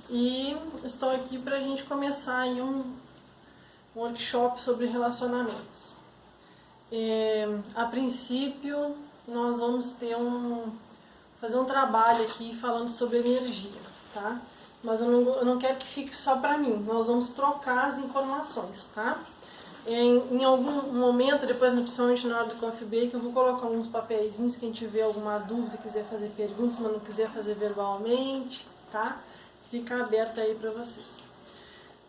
e estou aqui para a gente começar aí um workshop sobre relacionamentos. A princípio, nós vamos fazer um trabalho aqui falando sobre energia, tá? Mas eu não quero que fique só para mim, nós vamos trocar as informações, tá? Em algum momento, depois principalmente na hora do coffee break, eu vou colocar alguns papeizinhos, quem tiver alguma dúvida, quiser fazer perguntas, mas não quiser fazer verbalmente, tá? Fica aberto aí para vocês.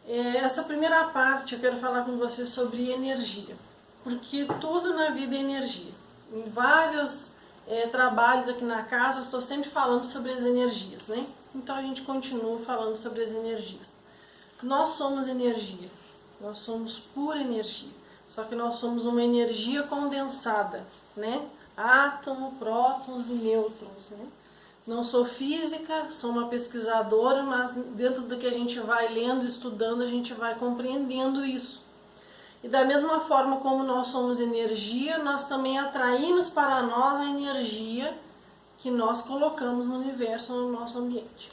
Essa primeira parte eu quero falar com vocês sobre energia, porque tudo na vida é energia. Em vários trabalhos aqui na casa eu estou sempre falando sobre as energias, né? Então a gente continua falando sobre as energias. Nós somos energia. Nós somos pura energia, só que nós somos uma energia condensada, né? Átomo, prótons e nêutrons, né? Não sou física, sou uma pesquisadora, mas dentro do que a gente vai lendo e estudando, a gente vai compreendendo isso. E da mesma forma como nós somos energia, nós também atraímos para nós a energia que nós colocamos no universo, no nosso ambiente.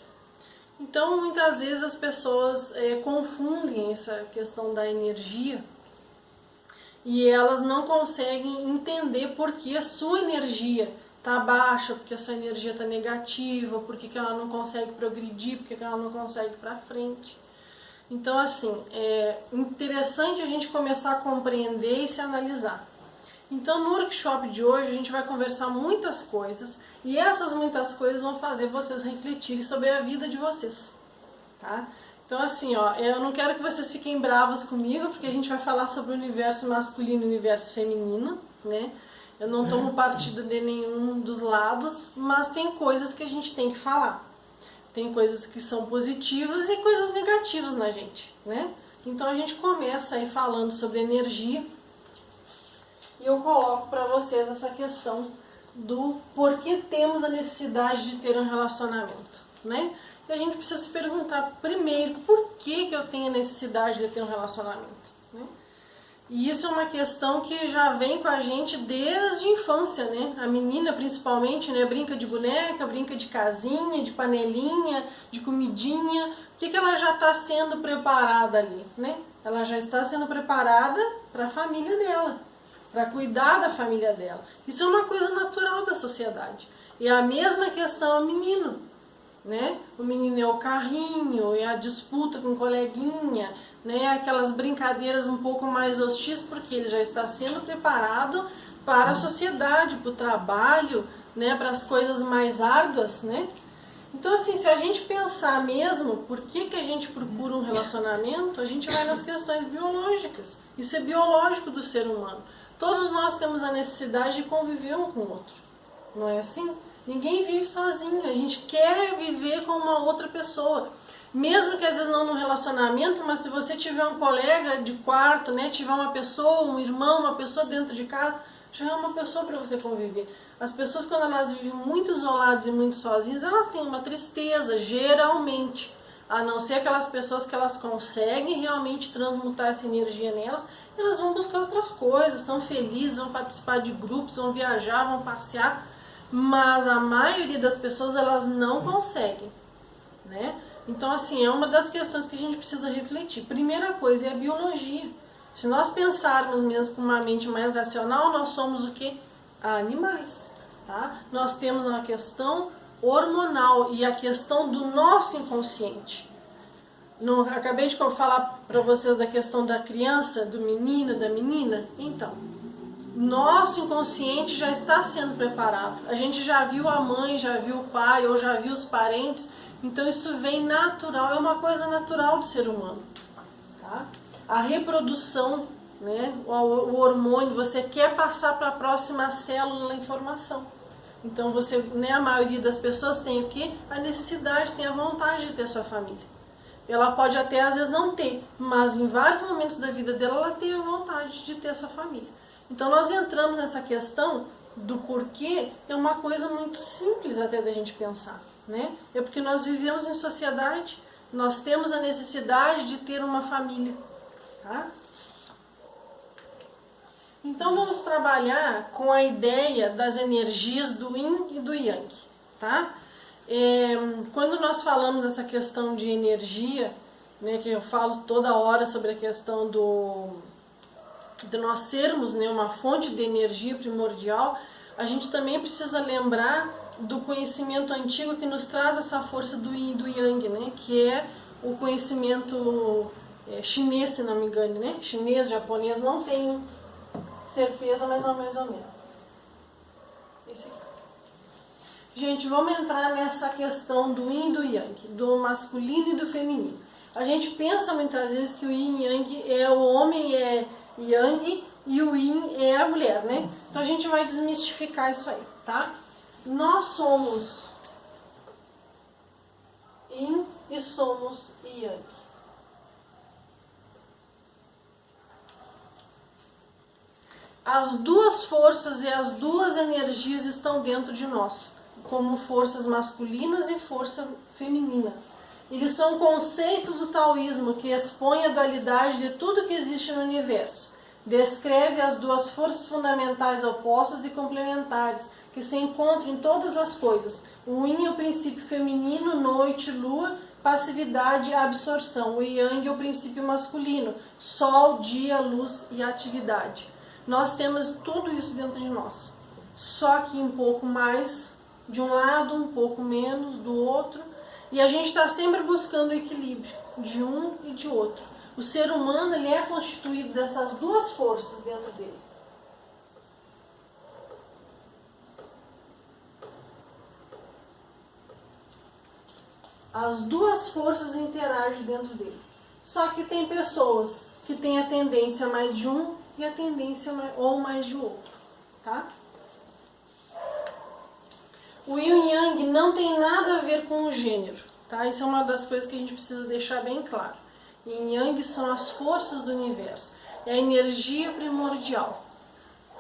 Então, muitas vezes as pessoas confundem essa questão da energia e elas não conseguem entender por que a sua energia está baixa, porque a sua energia está negativa, por que ela não consegue progredir, por que ela não consegue ir para frente. Então, assim, é interessante a gente começar a compreender e se analisar. Então, no workshop de hoje, a gente vai conversar muitas coisas e essas muitas coisas vão fazer vocês refletirem sobre a vida de vocês, tá? Então, assim, ó, eu não quero que vocês fiquem bravos comigo, porque a gente vai falar sobre o universo masculino e o universo feminino, né? Eu não tomo partido de nenhum dos lados, mas tem coisas que a gente tem que falar. Tem coisas que são positivas e coisas negativas na gente, né? Então, a gente começa aí falando sobre energia. E eu coloco para vocês essa questão do porquê temos a necessidade de ter um relacionamento, né? E a gente precisa se perguntar primeiro por que eu tenho a necessidade de ter um relacionamento, né? E isso é uma questão que já vem com a gente desde a infância, né? A menina principalmente, né, brinca de boneca, brinca de casinha, de panelinha, de comidinha. O que ela já está sendo preparada ali, né? Ela já está sendo preparada para a família dela, para cuidar da família dela. Isso é uma coisa natural da sociedade. E a mesma questão é o menino, né? O menino é o carrinho, é a disputa com o coleguinha, né? Aquelas brincadeiras um pouco mais hostis, porque ele já está sendo preparado para a sociedade, para o trabalho, né? Para as coisas mais árduas, né? Então, assim, se a gente pensar mesmo por que a gente procura um relacionamento, a gente vai nas questões biológicas. Isso é biológico do ser humano. Todos nós temos a necessidade de conviver um com o outro, não é assim? Ninguém vive sozinho, a gente quer viver com uma outra pessoa. Mesmo que às vezes não num relacionamento, mas se você tiver um colega de quarto, né, tiver uma pessoa, um irmão, uma pessoa dentro de casa, já é uma pessoa para você conviver. As pessoas, quando elas vivem muito isoladas e muito sozinhas, elas têm uma tristeza, geralmente. A não ser aquelas pessoas que elas conseguem realmente transmutar essa energia nelas, elas vão buscar outras coisas, são felizes, vão participar de grupos, vão viajar, vão passear, mas a maioria das pessoas elas não conseguem, né? Então, assim, é uma das questões que a gente precisa refletir. Primeira coisa é a biologia. Se nós pensarmos mesmo com uma mente mais racional, nós somos o quê? Animais, tá? Nós temos uma questão hormonal e a questão do nosso inconsciente. Não, acabei de falar para vocês da questão da criança, do menino, da menina. Então, nosso inconsciente já está sendo preparado. A gente já viu a mãe, já viu o pai ou já viu os parentes. Então isso vem natural, é uma coisa natural do ser humano, tá? A reprodução, né, o hormônio, você quer passar para a próxima célula a informação. Então você, né, a maioria das pessoas tem o quê? A necessidade, tem a vontade de ter sua família. Ela pode até às vezes não ter, mas em vários momentos da vida dela ela tem a vontade de ter sua família. Então nós entramos nessa questão do porquê, é uma coisa muito simples até da gente pensar, né? É porque nós vivemos em sociedade, nós temos a necessidade de ter uma família, tá? Então vamos trabalhar com a ideia das energias do Yin e do Yang, tá? Quando nós falamos essa questão de energia, né, que eu falo toda hora sobre a questão de nós sermos, né, uma fonte de energia primordial, a gente também precisa lembrar do conhecimento antigo que nos traz essa força do Yin e do Yang, né, que é o conhecimento chinês, se não me engano, né? Chinês, japonês, não tenho certeza, mas é mais ou menos. Esse aqui. Gente, vamos entrar nessa questão do Yin e do Yang, do masculino e do feminino. A gente pensa muitas vezes que o Yin e Yang é o homem é Yang e o Yin é a mulher, né? Então a gente vai desmistificar isso aí, tá? Nós somos Yin e somos Yang. As duas forças e as duas energias estão dentro de nós, como forças masculinas e força feminina. Eles são um conceito do taoísmo que expõe a dualidade de tudo que existe no universo. Descreve as duas forças fundamentais opostas e complementares que se encontram em todas as coisas. O Yin é o princípio feminino, noite, lua, passividade, absorção. O Yang é o princípio masculino, sol, dia, luz e atividade. Nós temos tudo isso dentro de nós, só que um pouco mais de um lado, um pouco menos do outro, e a gente está sempre buscando o equilíbrio de um e de outro. O ser humano ele é constituído dessas duas forças dentro dele. As duas forças interagem dentro dele. Só que tem pessoas que têm a tendência mais de um e a tendência ou mais de outro, tá? O Yin e Yang não tem nada a ver com o gênero, tá? Isso é uma das coisas que a gente precisa deixar bem claro. Yin e Yang são as forças do universo, é a energia primordial,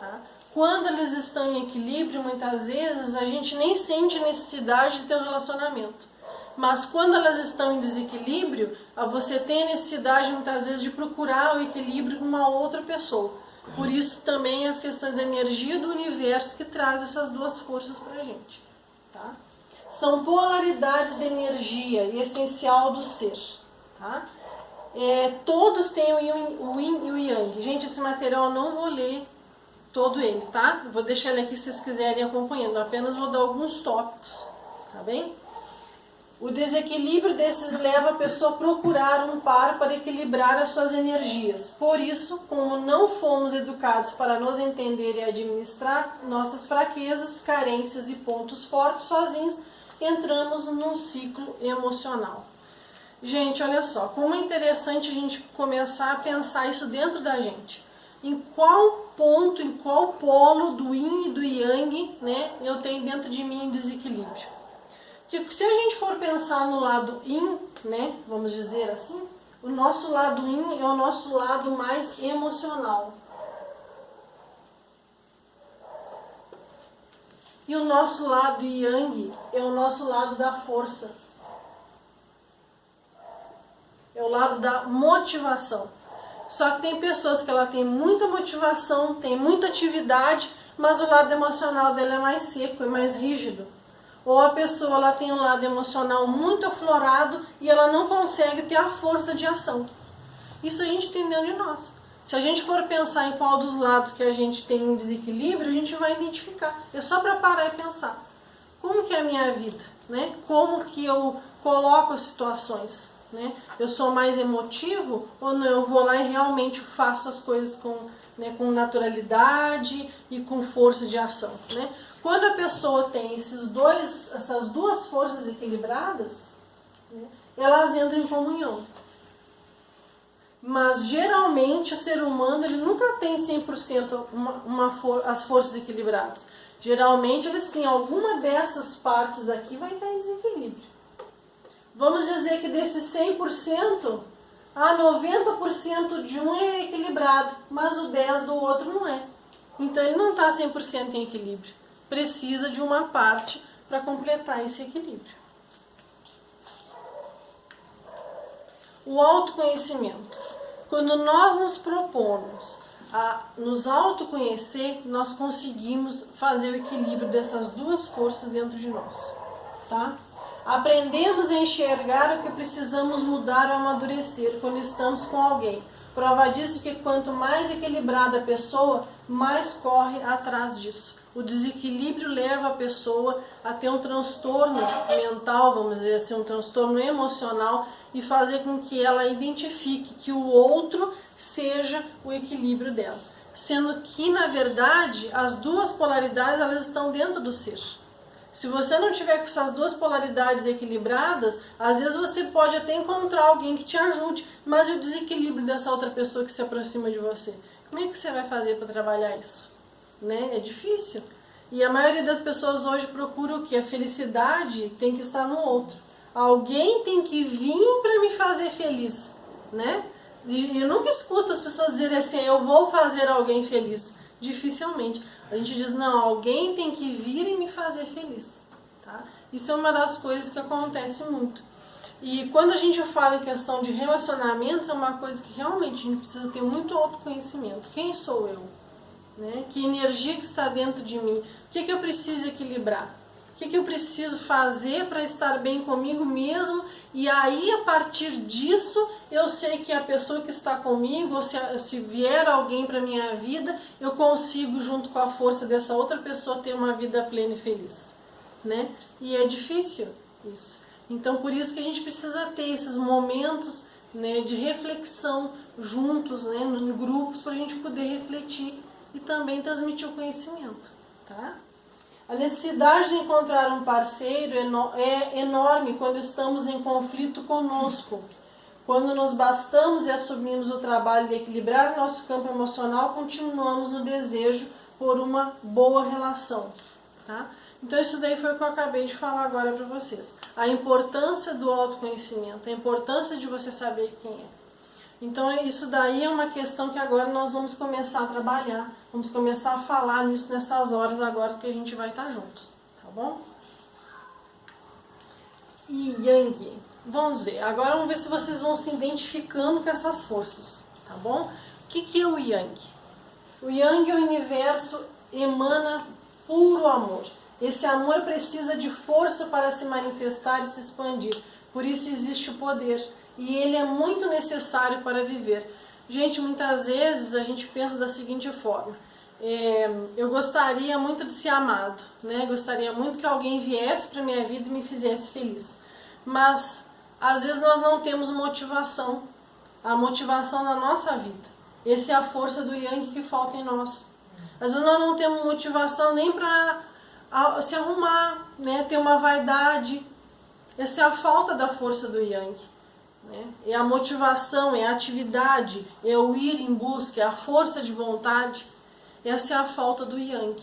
tá? Quando eles estão em equilíbrio, muitas vezes a gente nem sente necessidade de ter um relacionamento. Mas quando elas estão em desequilíbrio, você tem a necessidade muitas vezes de procurar o equilíbrio com uma outra pessoa. Por isso também as questões da energia do universo que traz essas duas forças para a gente. Tá? São polaridades de energia essencial do ser. Tá? Todos têm o Yin e o Yang. Gente, esse material eu não vou ler todo ele, tá? Vou deixar ele aqui se vocês quiserem acompanhando. Eu apenas vou dar alguns tópicos, tá bem? O desequilíbrio desses leva a pessoa a procurar um par para equilibrar as suas energias. Por isso, como não fomos educados para nos entender e administrar nossas fraquezas, carências e pontos fortes sozinhos, entramos num ciclo emocional. Gente, olha só, como é interessante a gente começar a pensar isso dentro da gente. Em qual ponto, em qual polo do Yin e do Yang, né, eu tenho dentro de mim desequilíbrio? Porque se a gente for pensar no lado Yin, né, vamos dizer assim, o nosso lado Yin é o nosso lado mais emocional. E o nosso lado Yang é o nosso lado da força. É o lado da motivação. Só que tem pessoas que ela tem muita motivação, tem muita atividade, mas o lado emocional dela é mais seco, é mais rígido. Ou a pessoa ela tem um lado emocional muito aflorado e ela não consegue ter a força de ação. Isso a gente tem dentro de nós. Se a gente for pensar em qual dos lados que a gente tem um desequilíbrio, a gente vai identificar. É só para parar e pensar. Como que é a minha vida? Né? Como que eu coloco as situações? Né? Eu sou mais emotivo ou não? Eu vou lá e realmente faço as coisas com naturalidade e com força de ação. Né? Quando a pessoa tem essas duas forças equilibradas, né, elas entram em comunhão. Mas geralmente o ser humano ele nunca tem 100% as forças equilibradas. Geralmente eles têm alguma dessas partes aqui vai estar em desequilíbrio. Vamos dizer que desses 100%, 90% de um é equilibrado, mas o 10% do outro não é. Então ele não está 100% em equilíbrio. Precisa de uma parte para completar esse equilíbrio. O autoconhecimento. Quando nós nos propomos a nos autoconhecer, nós conseguimos fazer o equilíbrio dessas duas forças dentro de nós. Tá? Aprendemos a enxergar o que precisamos mudar ou amadurecer quando estamos com alguém. Prova disso que quanto mais equilibrada a pessoa, mais corre atrás disso. O desequilíbrio leva a pessoa a ter um transtorno mental, vamos dizer assim, um transtorno emocional, e fazer com que ela identifique que o outro seja o equilíbrio dela. Sendo que, na verdade, as duas polaridades elas estão dentro do ser. Se você não tiver com essas duas polaridades equilibradas, às vezes você pode até encontrar alguém que te ajude, mas e o desequilíbrio dessa outra pessoa que se aproxima de você? Como é que você vai fazer para trabalhar isso? Né? É difícil. E a maioria das pessoas hoje procura o quê? A felicidade tem que estar no outro. Alguém tem que vir para me fazer feliz, né? E eu nunca escuto as pessoas dizerem assim, eu vou fazer alguém feliz. Dificilmente. A gente diz, não, alguém tem que vir e me fazer feliz. Tá? Isso é uma das coisas que acontece muito. E quando a gente fala em questão de relacionamento, é uma coisa que realmente a gente precisa ter muito autoconhecimento. Quem sou eu? Né? Que energia que está dentro de mim? O que eu preciso equilibrar? O que eu preciso fazer para estar bem comigo mesmo? E aí, a partir disso, eu sei que a pessoa que está comigo, ou se vier alguém para a minha vida, eu consigo, junto com a força dessa outra pessoa, ter uma vida plena e feliz. Né? E é difícil isso. Então, por isso que a gente precisa ter esses momentos, né, de reflexão juntos, né, em grupos, para a gente poder refletir e também transmitir o conhecimento. Tá? A necessidade de encontrar um parceiro é enorme quando estamos em conflito conosco. Quando nos bastamos e assumimos o trabalho de equilibrar nosso campo emocional, continuamos no desejo por uma boa relação. Tá? Então isso daí foi o que eu acabei de falar agora para vocês. A importância do autoconhecimento, a importância de você saber quem é. Então isso daí é uma questão que agora nós vamos começar a trabalhar, vamos começar a falar nisso nessas horas agora que a gente vai estar juntos, tá bom? E Yang, vamos ver, agora vamos ver se vocês vão se identificando com essas forças, tá bom? O que é o Yang? O Yang é o universo, emana puro amor. Esse amor precisa de força para se manifestar e se expandir, por isso existe o poder. E ele é muito necessário para viver. Gente, muitas vezes a gente pensa da seguinte forma. Eu gostaria muito de ser amado, né? Gostaria muito que alguém viesse para a minha vida e me fizesse feliz. Mas, às vezes nós não temos motivação. A motivação na nossa vida. Essa é a força do Yang que falta em nós. Às vezes nós não temos motivação nem para se arrumar, né? Ter uma vaidade. Essa é a falta da força do Yang. É a motivação, é a atividade, é o ir em busca, é a força de vontade. Essa é a falta do Yang.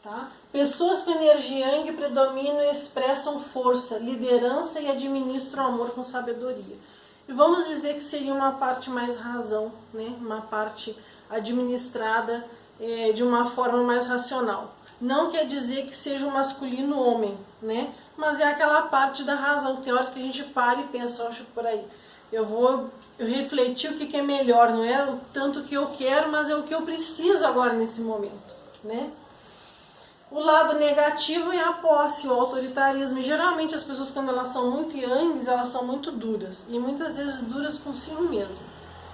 Tá? Pessoas com energia Yang predominam e expressam força, liderança e administram o amor com sabedoria. E vamos dizer que seria uma parte mais razão, né? Uma parte administrada de uma forma mais racional. Não quer dizer que seja um masculino homem, né? Mas é aquela parte da razão, que tem horas que a gente para e pensa, acho por aí, eu refletir o que é melhor, não é o tanto que eu quero, mas é o que eu preciso agora nesse momento, né? O lado negativo é a posse, o autoritarismo, e geralmente as pessoas quando elas são muito Yangs, elas são muito duras, e muitas vezes duras consigo mesmo,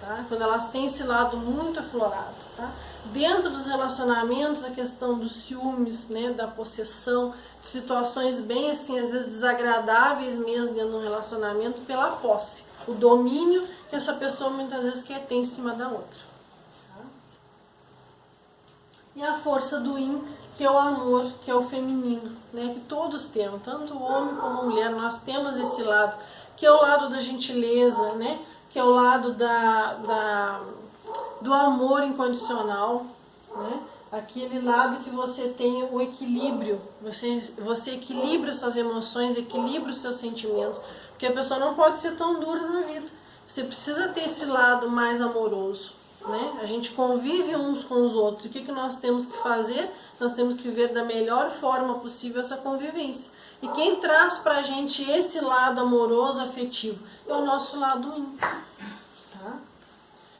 tá? Quando elas têm esse lado muito aflorado, tá? Dentro dos relacionamentos, a questão dos ciúmes, né, da possessão, de situações bem assim, às vezes desagradáveis mesmo dentro do relacionamento pela posse, o domínio que essa pessoa muitas vezes quer ter em cima da outra. Tá? E a força do Yin, que é o amor, que é o feminino, né, que todos temos, tanto o homem como a mulher, nós temos esse lado, que é o lado da gentileza, né, que é o lado do amor incondicional, né? Aquele lado que você tem o equilíbrio, você equilibra suas emoções, equilibra os seus sentimentos, porque a pessoa não pode ser tão dura na vida, você precisa ter esse lado mais amoroso, né? A gente convive uns com os outros, e o que nós temos que fazer? Nós temos que viver da melhor forma possível essa convivência, e quem traz pra gente esse lado amoroso, afetivo, é o nosso lado Yin.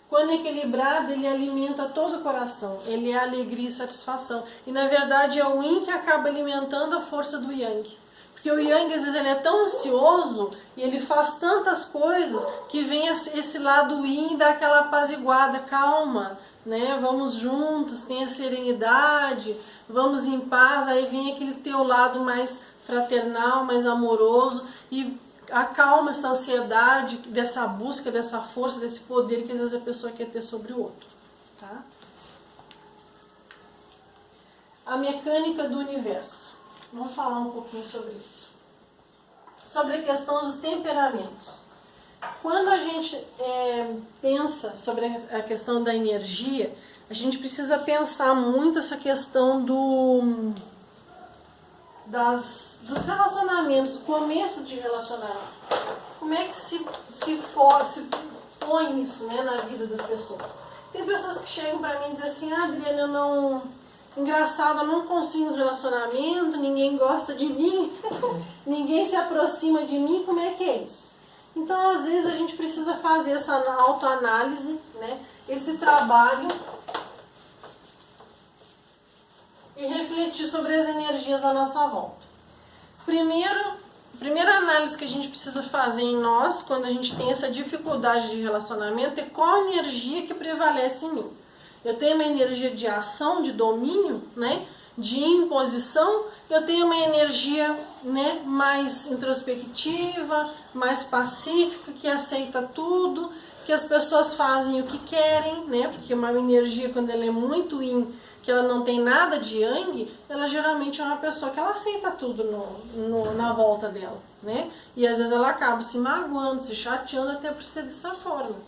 Quando equilibrado, ele alimenta todo o coração, ele é alegria e satisfação. E na verdade é o Yin que acaba alimentando a força do Yang. Porque o Yang, às vezes, ele é tão ansioso e ele faz tantas coisas que vem esse lado Yin e dá aquela apaziguada, calma, né? Vamos juntos, tenha serenidade, vamos em paz. Aí vem aquele teu lado mais fraternal, mais amoroso e acalma essa ansiedade, dessa busca, dessa força, desse poder que às vezes a pessoa quer ter sobre o outro. Tá? A mecânica do universo. Vamos falar um pouquinho sobre isso. Sobre a questão dos temperamentos. Quando a gente pensa sobre a questão da energia, a gente precisa pensar muito essa questão dos relacionamentos, do começo de relacionamento. Como é que se põe isso, né, na vida das pessoas? Tem pessoas que chegam pra mim e dizem assim, Adriana, engraçado, eu não consigo relacionamento, ninguém gosta de mim, ninguém se aproxima de mim, como é que é isso? Então, às vezes, a gente precisa fazer essa autoanálise, né, esse trabalho e refletir sobre as energias à nossa volta. Primeira análise que a gente precisa fazer em nós, quando a gente tem essa dificuldade de relacionamento, é qual a energia que prevalece em mim. Eu tenho uma energia de ação, de domínio, né, de imposição, eu tenho uma energia, né, mais introspectiva, mais pacífica, que aceita tudo, que as pessoas fazem o que querem, né, porque uma energia, quando ela é muito yin, que ela não tem nada de yang, ela geralmente é uma pessoa que ela aceita tudo na volta dela, né, e às vezes ela acaba se magoando, se chateando até por ser dessa forma.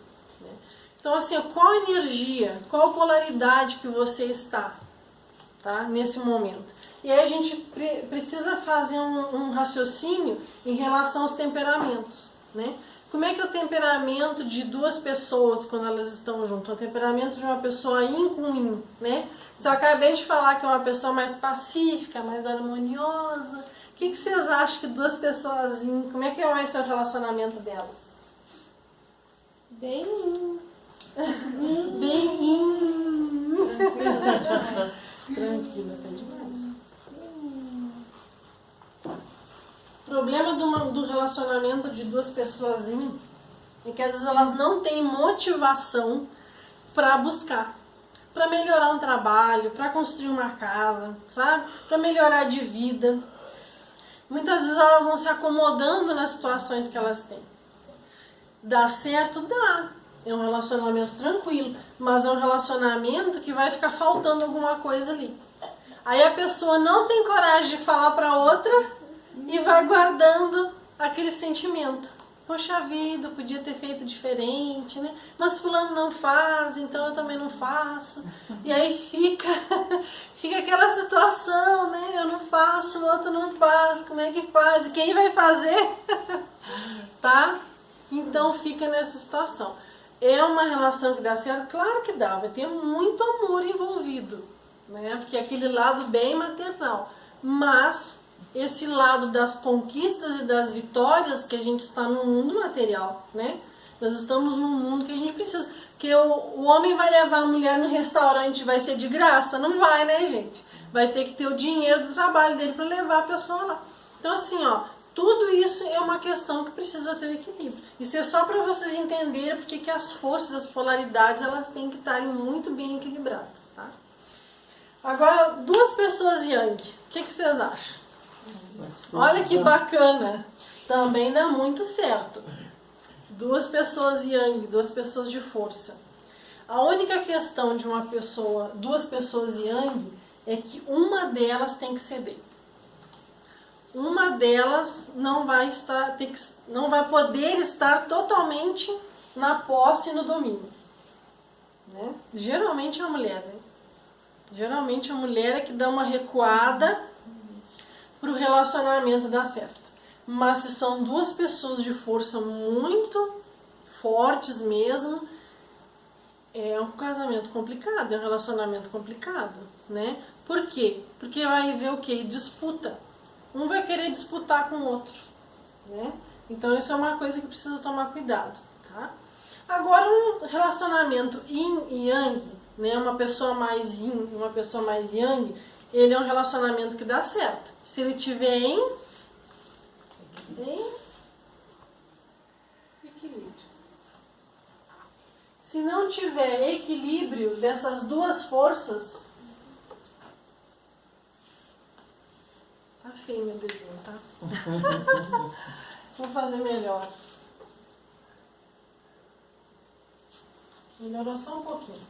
Então, assim, qual energia, qual polaridade que você está, tá, nesse momento? E aí a gente precisa fazer um raciocínio em relação aos temperamentos, né? Como é que é o temperamento de duas pessoas quando elas estão juntas? O temperamento de uma pessoa yin com yin, né? Se eu acabei de falar que é uma pessoa mais pacífica, mais harmoniosa, o que vocês acham que duas pessoas yin, como é que vai ser o relacionamento delas? Bem yin. Tranquila, tá demais. O problema do relacionamento de duas pessoas é que às vezes elas não têm motivação para buscar, para melhorar um trabalho, para construir uma casa, sabe? Para melhorar de vida. Muitas vezes elas vão se acomodando nas situações que elas têm. Dá certo? Dá. É um relacionamento tranquilo, mas é um relacionamento que vai ficar faltando alguma coisa ali. Aí a pessoa não tem coragem de falar para outra e vai guardando aquele sentimento. Poxa vida, podia ter feito diferente, né? Mas fulano não faz, então eu também não faço. E aí fica aquela situação, né? Eu não faço, o outro não faz, como é que faz? E quem vai fazer? Tá? Então fica nessa situação. É uma relação que dá certo? Claro que dá, vai ter muito amor envolvido, né? Porque é aquele lado bem maternal. Mas esse lado das conquistas e das vitórias, que a gente está num mundo material, né? Nós estamos num mundo que a gente precisa. Que o homem vai levar a mulher no restaurante, vai ser de graça? Não vai, né, gente? Vai ter que ter o dinheiro do trabalho dele para levar a pessoa lá. Então, assim, ó, tudo isso é uma questão que precisa ter o equilíbrio. Isso é só para vocês entenderem porque que as forças, as polaridades, elas têm que estarem muito bem equilibradas, tá? Agora, duas pessoas yang, o que vocês acham? Olha que bacana, também dá muito certo. Duas pessoas yang, duas pessoas de força. A única questão de duas pessoas yang, é que uma delas tem que ceder. Uma delas não vai poder estar totalmente na posse e no domínio, né? Geralmente é a mulher, né? Geralmente a mulher é que dá uma recuada para o relacionamento dar certo. Mas se são duas pessoas de força muito fortes mesmo, é um casamento complicado, é um relacionamento complicado, né? Por quê? Porque vai ver o quê? Disputa. Um vai querer disputar com o outro, né? Então isso é uma coisa que precisa tomar cuidado, tá? Agora, um relacionamento yin e yang, né? Uma pessoa mais yin e uma pessoa mais yang, ele é um relacionamento que dá certo. Se ele tiver em em equilíbrio. Se não tiver equilíbrio dessas duas forças, tá feio meu desenho, tá? Vou fazer melhor. Melhorou só um pouquinho.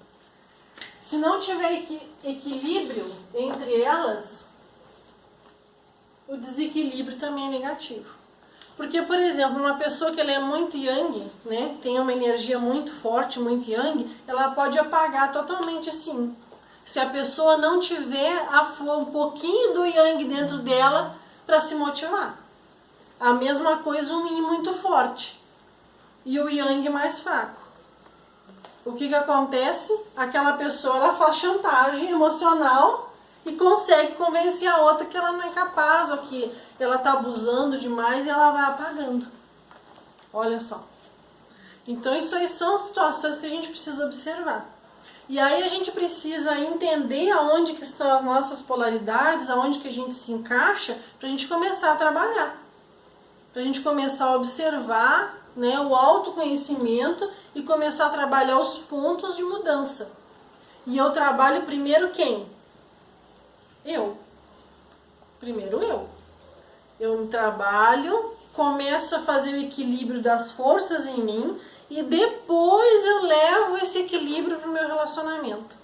Se não tiver equilíbrio entre elas, o desequilíbrio também é negativo. Porque, por exemplo, uma pessoa que ela é muito yang, né, tem uma energia muito forte, muito yang, ela pode apagar totalmente assim. Se a pessoa não tiver um pouquinho do yang dentro dela para se motivar. A mesma coisa um yin muito forte e o yang mais fraco. O que acontece? Aquela pessoa ela faz chantagem emocional e consegue convencer a outra que ela não é capaz, ou que ela está abusando demais e ela vai apagando. Olha só. Então isso aí são situações que a gente precisa observar. E aí a gente precisa entender aonde que estão as nossas polaridades, aonde que a gente se encaixa, para a gente começar a trabalhar. Para a gente começar a observar, né, o autoconhecimento e começar a trabalhar os pontos de mudança. E eu trabalho primeiro quem? Eu. Primeiro eu. Eu trabalho, começo a fazer o equilíbrio das forças em mim e depois eu levo esse equilíbrio para o meu relacionamento.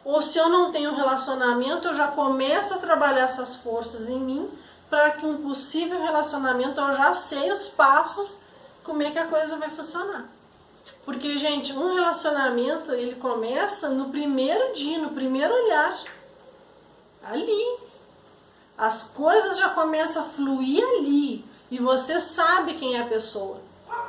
Ou se eu não tenho relacionamento, eu já começo a trabalhar essas forças em mim para que um possível relacionamento eu já sei os passos, como é que a coisa vai funcionar. Porque, gente, um relacionamento, ele começa no primeiro dia, no primeiro olhar. Ali. As coisas já começam a fluir ali. E você sabe quem é a pessoa.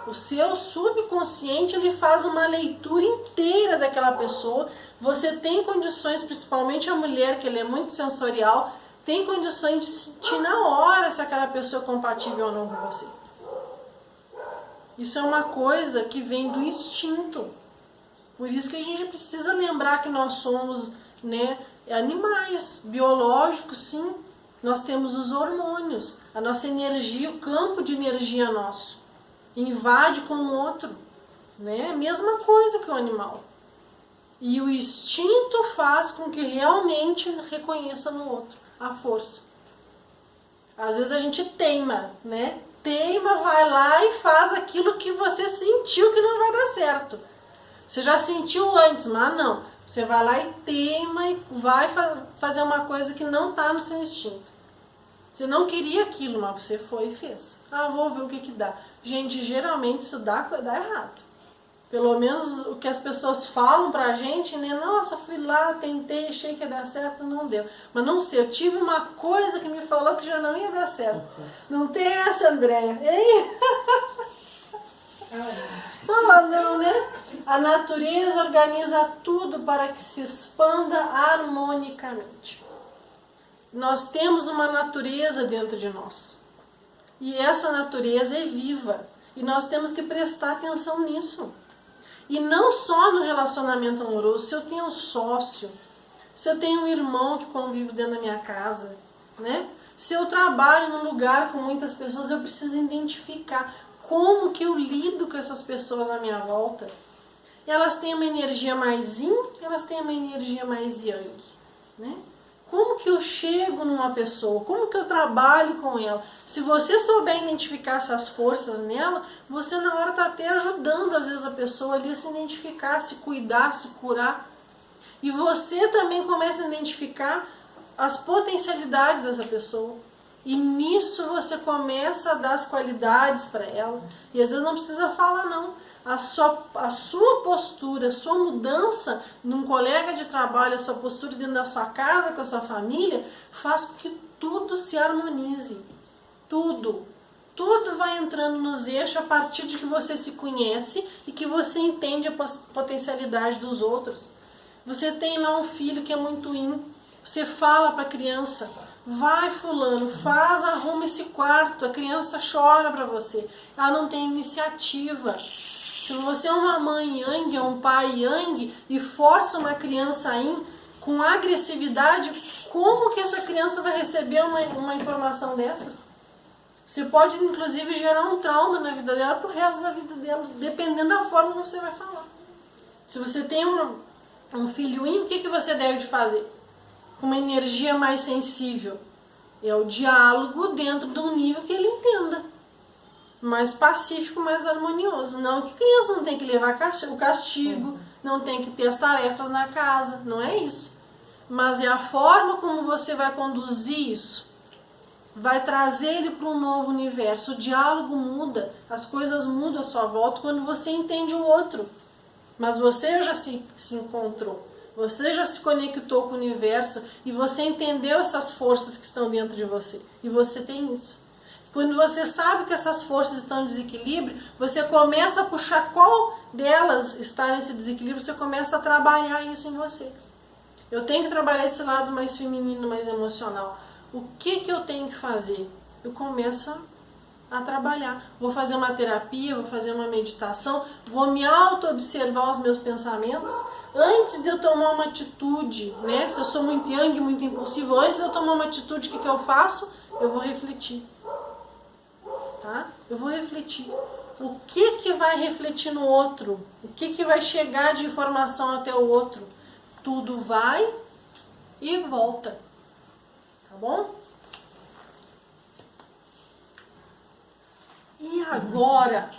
O seu subconsciente, ele faz uma leitura inteira daquela pessoa. Você tem condições, principalmente a mulher, que ele é muito sensorial, tem condições de sentir na hora se aquela pessoa é compatível ou não com você. Isso é uma coisa que vem do instinto. Por isso que a gente precisa lembrar que nós somos, né, animais biológicos, sim. Nós temos os hormônios, a nossa energia, o campo de energia nosso. Invade com o outro. Né? Mesma coisa que o animal. E o instinto faz com que realmente reconheça no outro a força. Às vezes a gente teima, né? Teima, vai lá e faz aquilo que você sentiu que não vai dar certo. Você já sentiu antes, mas não. Você vai lá e teima e vai fazer uma coisa que não está no seu instinto. Você não queria aquilo, mas você foi e fez. Ah, vou ver o que dá. Gente, geralmente isso dá errado. Pelo menos o que as pessoas falam pra gente, né? Nossa, fui lá, tentei, achei que ia dar certo, não deu. Mas não sei, eu tive uma coisa que me falou que já não ia dar certo. Não tem essa, Andréia, hein? Não, né? A natureza organiza tudo para que se expanda harmonicamente. Nós temos uma natureza dentro de nós. E essa natureza é viva. E nós temos que prestar atenção nisso. E não só no relacionamento amoroso. Se eu tenho um sócio, se eu tenho um irmão que convive dentro da minha casa, né? Se eu trabalho num lugar com muitas pessoas, eu preciso identificar como que eu lido com essas pessoas à minha volta. Elas têm uma energia mais yin, elas têm uma energia mais yang, né? Como que eu chego numa pessoa? Como que eu trabalho com ela? Se você souber identificar essas forças nela, você na hora está até ajudando às vezes a pessoa ali a se identificar, a se cuidar, a se curar. E você também começa a identificar as potencialidades dessa pessoa. E nisso você começa a dar as qualidades para ela. E às vezes não precisa falar não. A sua postura, a sua mudança num colega de trabalho, a sua postura dentro da sua casa, com a sua família, faz com que tudo se harmonize. Tudo. Tudo vai entrando nos eixos a partir de que você se conhece e que você entende a potencialidade dos outros. Você tem lá um filho que é muito yin, você fala para a criança, vai fulano, faz, arruma esse quarto, a criança chora para você, ela não tem iniciativa. Se você é uma mãe yang, é um pai yang e força uma criança yin com agressividade, como que essa criança vai receber uma informação dessas? Você pode, inclusive, gerar um trauma na vida dela pro resto da vida dela, dependendo da forma como você vai falar. Se você tem um filhinho, o que você deve de fazer? Com uma energia mais sensível. É o diálogo dentro de um nível que ele entenda. Mais pacífico, mais harmonioso. Não que criança não tem que levar o castigo, não tem que ter as tarefas na casa, não é isso. Mas é a forma como você vai conduzir isso. Vai trazer ele para um novo universo. O diálogo muda, as coisas mudam à sua volta quando você entende o outro. Mas você já se encontrou, você já se conectou com o universo e você entendeu essas forças que estão dentro de você. E você tem isso. Quando você sabe que essas forças estão em desequilíbrio, você começa a puxar qual delas está nesse desequilíbrio, você começa a trabalhar isso em você. Eu tenho que trabalhar esse lado mais feminino, mais emocional. O que eu tenho que fazer? Eu começo a trabalhar. Vou fazer uma terapia, vou fazer uma meditação, vou me auto-observar os meus pensamentos. Antes de eu tomar uma atitude, né? Se eu sou muito yang, muito impulsivo, antes de eu tomar uma atitude, o que eu faço? Eu vou refletir. Tá? Eu vou refletir. O que vai refletir no outro? O que vai chegar de informação até o outro? Tudo vai e volta. Tá bom? E agora?